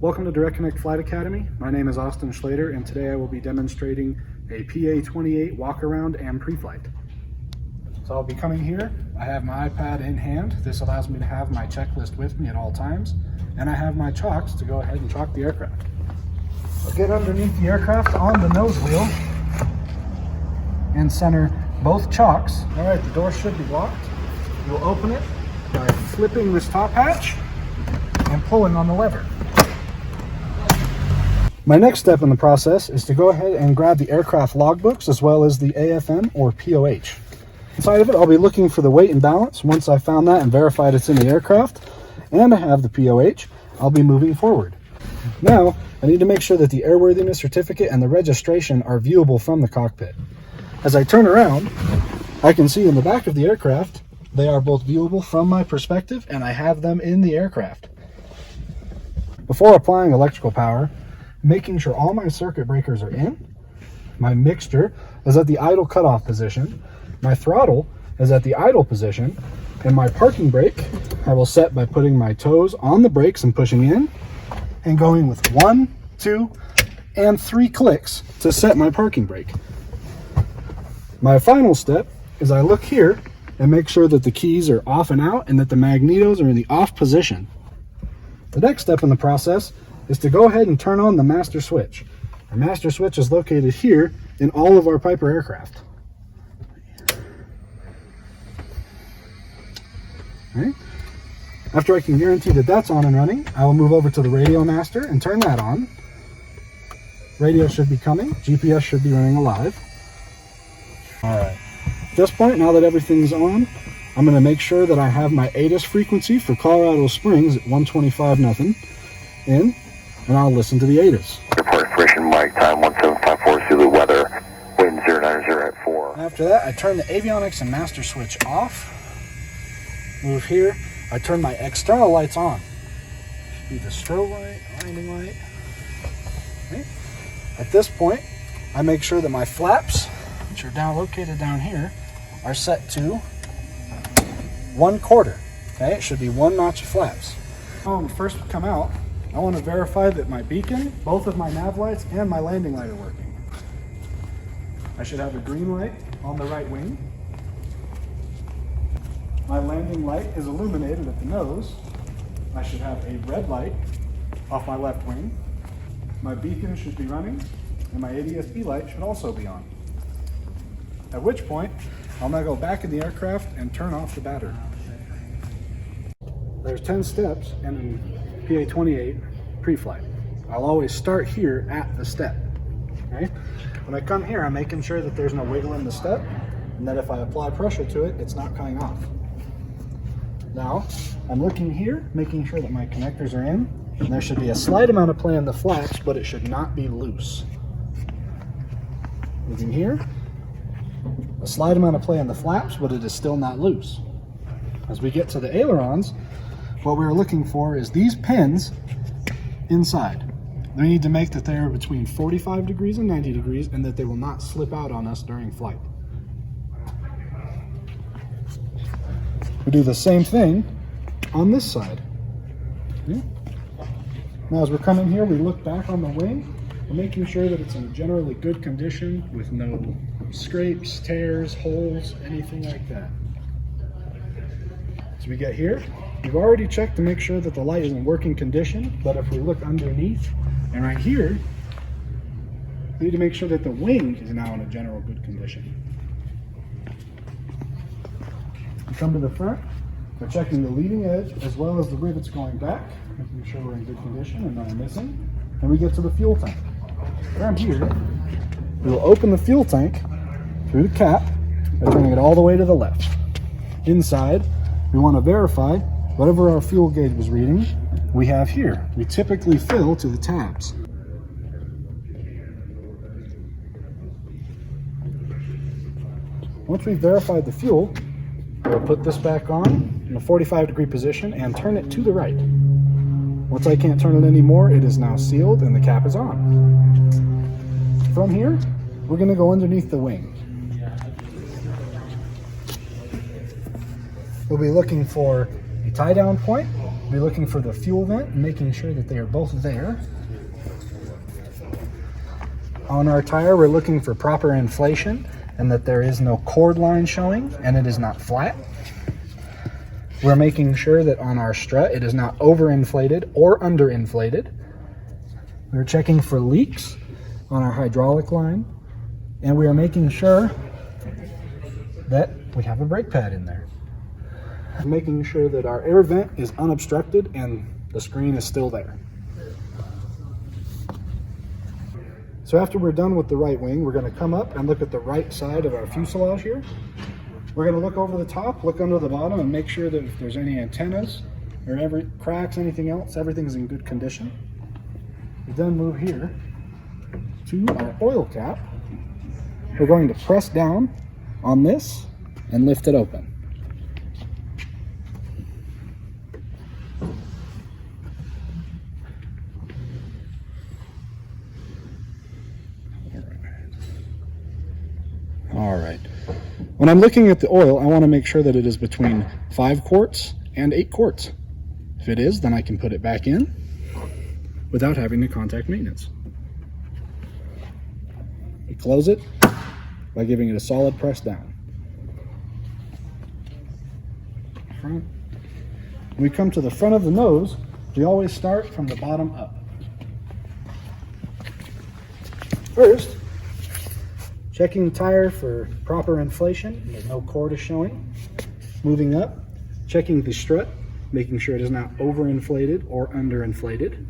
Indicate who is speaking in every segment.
Speaker 1: Welcome to Direct Connect Flight Academy. My name is Austin Schleder, and today I will be demonstrating a PA-28 walk-around and pre-flight. So I'll be coming here. I have my iPad in hand. This allows me to have my checklist with me at all times, and I have my chocks to go ahead and chalk the aircraft. I'll get underneath the aircraft on the nose wheel and center both chocks. All right, the door should be locked. You'll open it by flipping this top hatch and pulling on the lever. My next step in the process is to go ahead and grab the aircraft logbooks as well as the AFM or POH. Inside of it, I'll be looking for the weight and balance. Once I found that and verified it's in the aircraft and I have the POH, I'll be moving forward. Now, I need to make sure that the airworthiness certificate and the registration are viewable from the cockpit. As I turn around, I can see in the back of the aircraft, they are both viewable from my perspective and I have them in the aircraft. Before applying electrical power, making sure all my circuit breakers are in, my mixture is at the idle cutoff position, my throttle is at the idle position, and my parking brake I will set by putting my toes on the brakes and pushing in, and going with 1, 2, and 3 clicks to set my parking brake. My final step is I look here and make sure that the keys are off and out and that the magnetos are in the off position. The next step in the process is to go ahead and turn on the master switch. Our master switch is located here in all of our Piper aircraft. Right. After I can guarantee that that's on and running, I will move over to the radio master and turn that on. Radio should be coming, GPS should be running alive. All right, at this point, now that everything's on, I'm going to make sure that I have my ATIS frequency for Colorado Springs at 125 nothing in, and I'll listen to the ATIS.
Speaker 2: Report information, Mike, time 1754 Zulu, weather, wind 090 at 4.
Speaker 1: After that, I turn the avionics and master switch off. Move here. I turn my external lights on. Should be the strobe light, landing light. Okay. At this point, I make sure that my flaps, which are located down here, are set to 1/4. Okay, it should be 1 notch of flaps. When we first come out, I want to verify that my beacon, both of my nav lights, and my landing light are working. I should have a green light on the right wing. My landing light is illuminated at the nose. I should have a red light off my left wing. My beacon should be running, and my ADS-B light should also be on. At which point, I'll now go back in the aircraft and turn off the battery. There's 10 steps in PA-28 pre-flight. I'll always start here at the step. Okay? When I come here, I'm making sure that there's no wiggle in the step, and that if I apply pressure to it, it's not coming off. Now, I'm looking here, making sure that my connectors are in, and there should be a slight amount of play in the flaps, but it should not be loose. Looking here, a slight amount of play in the flaps, but it is still not loose. As we get to the ailerons, what we're looking for is these pins inside. We need to make that they're between 45 degrees and 90 degrees and that they will not slip out on us during flight. We do the same thing on this side. Okay. Now as we're coming here, we look back on the wing. We're making sure that it's in generally good condition with no scrapes, tears, holes, anything like that. As we get here, we've already checked to make sure that the light is in working condition, but if we look underneath and right here, we need to make sure that the wing is now in a general good condition. We come to the front, we're checking the leading edge as well as the rivets going back, making sure we're in good condition and not missing. And we get to the fuel tank. From here, we will open the fuel tank through the cap by turning it all the way to the left. Inside, we want to verify whatever our fuel gauge was reading, we have here. We typically fill to the tabs. Once we've verified the fuel, we'll put this back on in a 45-degree position and turn it to the right. Once I can't turn it anymore, it is now sealed and the cap is on. From here, we're going to go underneath the wing. We'll be looking for a tie-down point be looking for the fuel vent and making sure that they are both there. On our tire, we're looking for proper inflation and that there is no cord line showing and it is not flat. We're making sure that on our strut it is not overinflated or underinflated. We're checking for leaks on our hydraulic line, and we are making sure that we have a brake pad in there. Making sure that our air vent is unobstructed and the screen is still there. So after we're done with the right wing, we're going to come up and look at the right side of our fuselage here. We're going to look over the top, look under the bottom, and make sure that if there's any antennas or every cracks, anything else, everything's in good condition. We then move here to our oil cap. We're going to press down on this and lift it open. All right. When I'm looking at the oil, I want to make sure that it is between 5 quarts and 8 quarts. If it is, then I can put it back in without having to contact maintenance. We close it by giving it a solid press down. Front. When we come to the front of the nose, we always start from the bottom up. First, checking the tire for proper inflation, and there's no cord is showing. Moving up, checking the strut, making sure it is not overinflated or underinflated.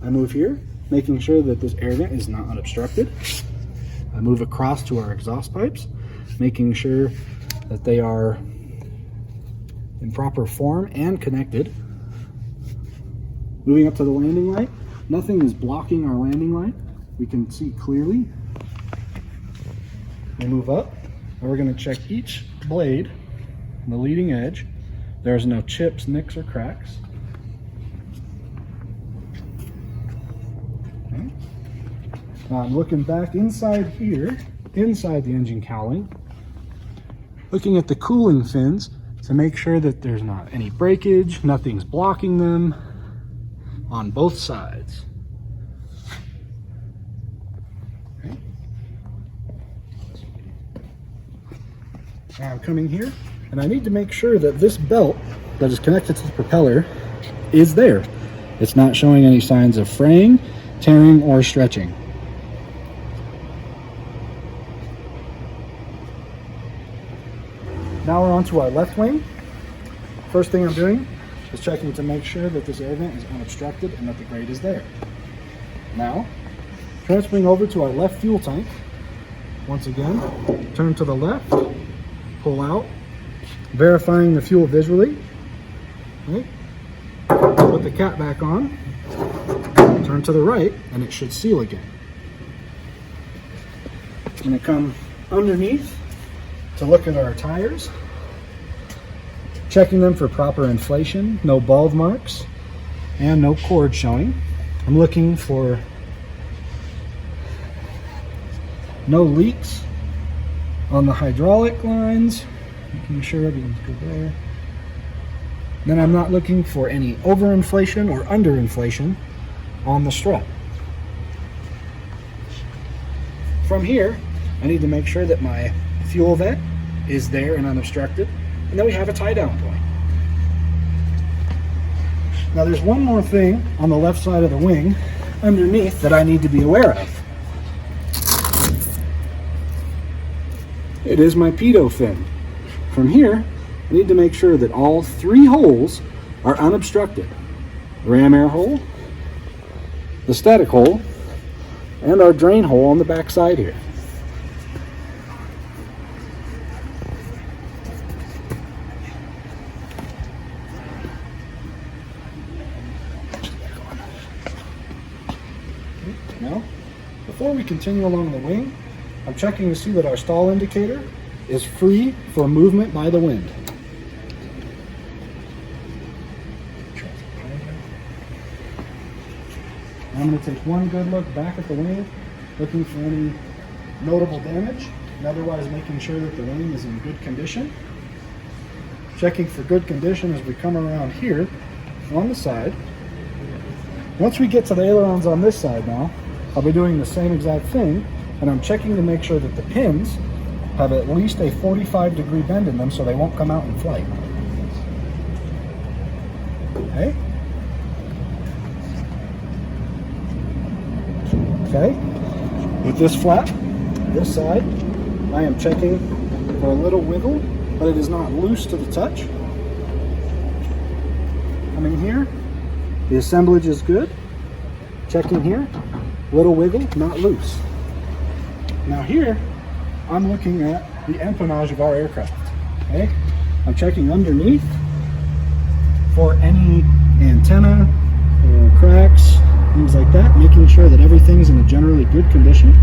Speaker 1: I move here, making sure that this air vent is not unobstructed. I move across to our exhaust pipes, making sure that they are in proper form and connected. Moving up to the landing light, nothing is blocking our landing light. We can see clearly. We move up, and we're going to check each blade on the leading edge. There's no chips, nicks, or cracks. Okay. Now I'm looking back inside here, inside the engine cowling, looking at the cooling fins to make sure that there's not any breakage, nothing's blocking them on both sides. Okay. Now I'm coming here, and I need to make sure that this belt that is connected to the propeller is there. It's not showing any signs of fraying, tearing, or stretching. Now we're on to our left wing. First thing I'm doing is checking to make sure that this air vent is unobstructed and that the grate is there. Now, transferring over to our left fuel tank. Once again, turn to the left, pull out, verifying the fuel visually. Okay. Put the cap back on, turn to the right, and it should seal again. I'm going to come underneath to look at our tires, checking them for proper inflation, no bald marks, and no cord showing. I'm looking for no leaks on the hydraulic lines, making sure everything's good there. Then I'm not looking for any overinflation or underinflation on the strut. From here, I need to make sure that my fuel vent is there and unobstructed, and then we have a tie down point. Now there's one more thing on the left side of the wing underneath that I need to be aware of. It is my pitot fin. From here, I need to make sure that all 3 holes are unobstructed. The ram air hole, the static hole, and our drain hole on the back side here. Now, before we continue along the wing, I'm checking to see that our stall indicator is free for movement by the wind. I'm going to take one good look back at the wing, looking for any notable damage, and otherwise making sure that the wing is in good condition. checking for good condition as we come around here on the side. Once we get to the ailerons on this side now, I'll be doing the same exact thing, and I'm checking to make sure that the pins have at least a 45-degree bend in them so they won't come out in flight. Okay? Okay? With this flap, this side, I am checking for a little wiggle, but it is not loose to the touch. Coming here, the assemblage is good. Checking here, little wiggle, not loose. Now here, I'm looking at the empennage of our aircraft. Okay? I'm checking underneath for any antenna or cracks, things like that, making sure that everything's in a generally good condition.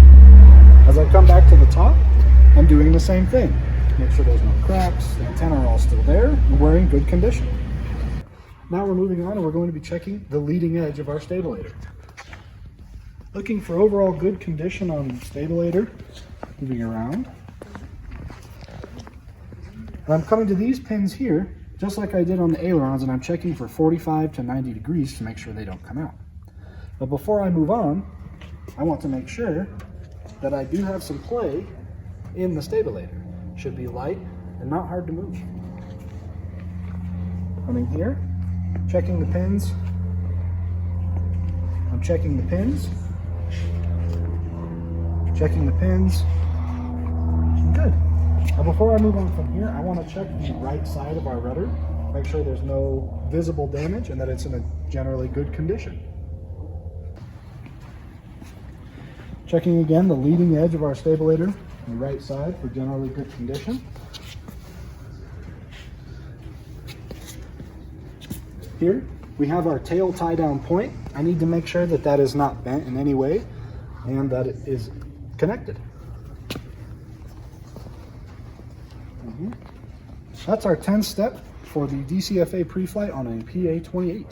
Speaker 1: As I come back to the top, I'm doing the same thing. Make sure there's no cracks, the antenna are all still there, and we're in good condition. Now we're moving on and we're going to be checking the leading edge of our stabilator. Looking for overall good condition on the stabilator, moving around. And I'm coming to these pins here, just like I did on the ailerons, and I'm checking for 45 to 90 degrees to make sure they don't come out. But before I move on, I want to make sure that I do have some play in the stabilator. Should be light and not hard to move. Coming here, checking the pins. I'm checking the pins. Checking the pins. Good. Now before I move on from here, I want to check the right side of our rudder. Make sure there's no visible damage and that it's in a generally good condition. Checking again the leading edge of our stabilator on the right side for generally good condition. Here we have our tail tie down point. I need to make sure that that is not bent in any way and that it is connected. That's our 10th step for the DCFA pre-flight on a PA-28.